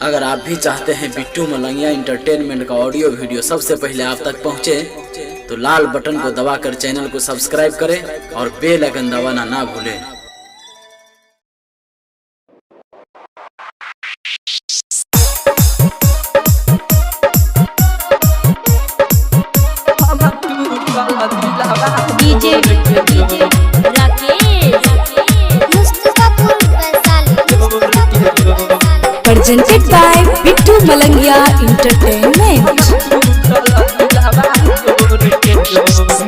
अगर आप भी चाहते हैं बिट्टू मलंगिया इंटरटेनमेंट का ऑडियो वीडियो सबसे पहले आप तक पहुंचे, तो लाल बटन को दबाकर चैनल को सब्सक्राइब करें और बेल आइकन दबाना ना भूलें। DJ Rakesh Mustafapur presented by Bittu Malangiya entertainment.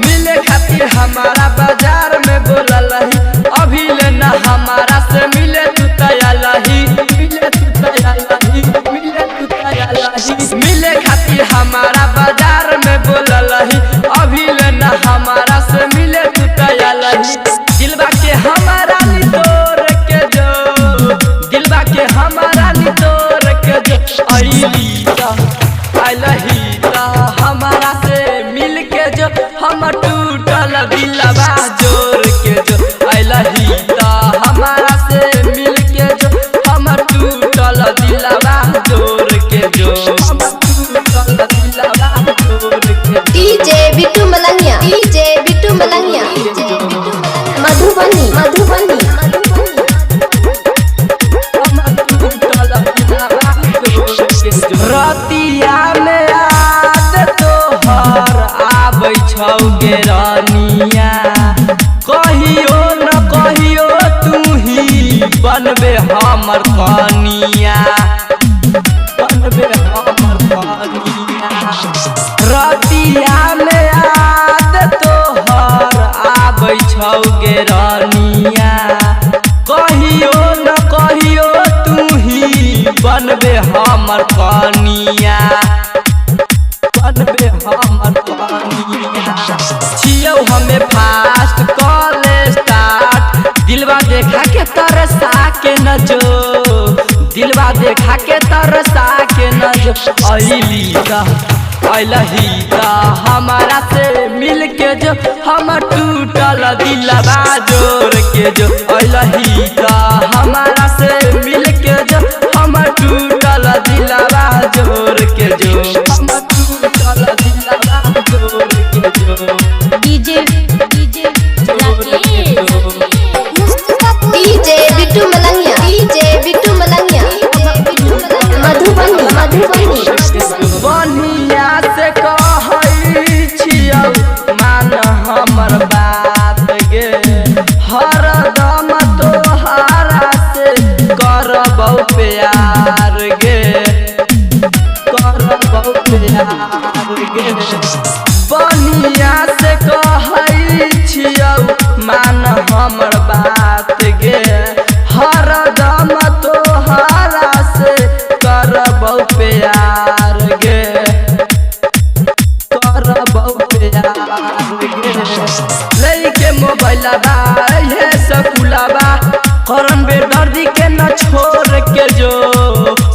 मिले खातिर हमारा बाजार में बोलल ही, अभी लेना हमारा से मिले तू तैयार ही, मिले तू तैयार ही, मिले तू तैयार ही। मिले खातिर हमारा बाजार में बोलल ही, अभी लेना हमारा से मिले तू तैयार ही। दिलवा के हमारा नितोर के जो, दिलवा के हमारा नितोर के जो आईली ता आइलही ता हमारा से मिल के जो हम टूटल दिलवा जोर के जो आइलही ता हमारा से मिल के जो हम टूटल दिलवा जोर के जो हम टूटल दिलवा जोर के। डीजे बिट्टू मलंगिया, डीजे बिट्टू मलंगिया, मधुबनी मधुबनी रतिया में याद तोहर आबै छौ गे रानिया, कहियो न कहियो तू ही बनबे हमर कनिया, बनबे हमर कनिया। रतिया में याद तोहर आबै छौ गे रानिया, कहियो न कहियो तू ही बनबे हमर कनिया, बनबे हमर कनिया। छियौ हमें फास्ट कॉल स्टार्ट, दिलवा देखा के तरसा के न जो, दिलवा देखा के तरसा के न जो आइली ता आइलही ता हमारा से मिल के जो हम टूटल दिलवा जोर के जो आइलही ता हमारा से मिल के जो हम टूटल दिलवा जोर के जो हम टूटल दिलवा जोर के जो। DJ Rakesh Mustafapur DJ Bittu Malangiya, DJ Bittu Malangiya, Madhubani Madhubani बनिया से कहै छियौ मान हमर बात गे, हरदम तोहरा से करबौ प्यार गे, करबौ प्यार गे। बनिया से कहै छियौ मान हमर बात गे, हरदम तोहरा से करबौ प्यार गे, करबौ प्यार गे। लइके मोबाइलबा हे सकुलबा करन बेदर्दी के न छोड़ के जो,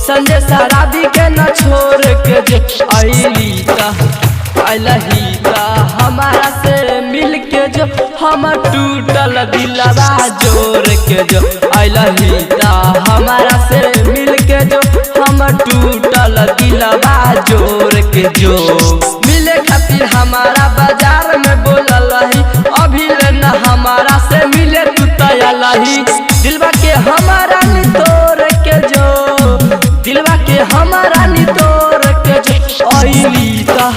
संजय शराबी के न छोड़ के जो आइली ता आइलही ता हमारा से मिल के जो हम टूटल दिलवा जोर के जो आइलही ता हमारा से मिल के जो हम टूटल दिलवा जोर के जो। मिले खातिर हमारा बाजार में बोलल ही, अभी लेना हमारा से मिले तू तैयार ही। दिलवा के हमारा नितोर के जो, दिलवा के हमारा नितोर के जो आइली ता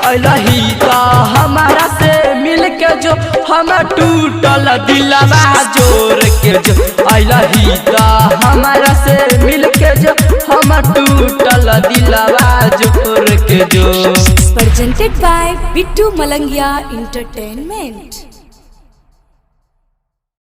आइलही ता हमारा से मिल के जो हम टूटल दिलवा जोर के जो आइलही ता हमारा से मिल के जो हम टूटल दिलवा जोर के जो। Presented by Bittu Malangiya entertainment.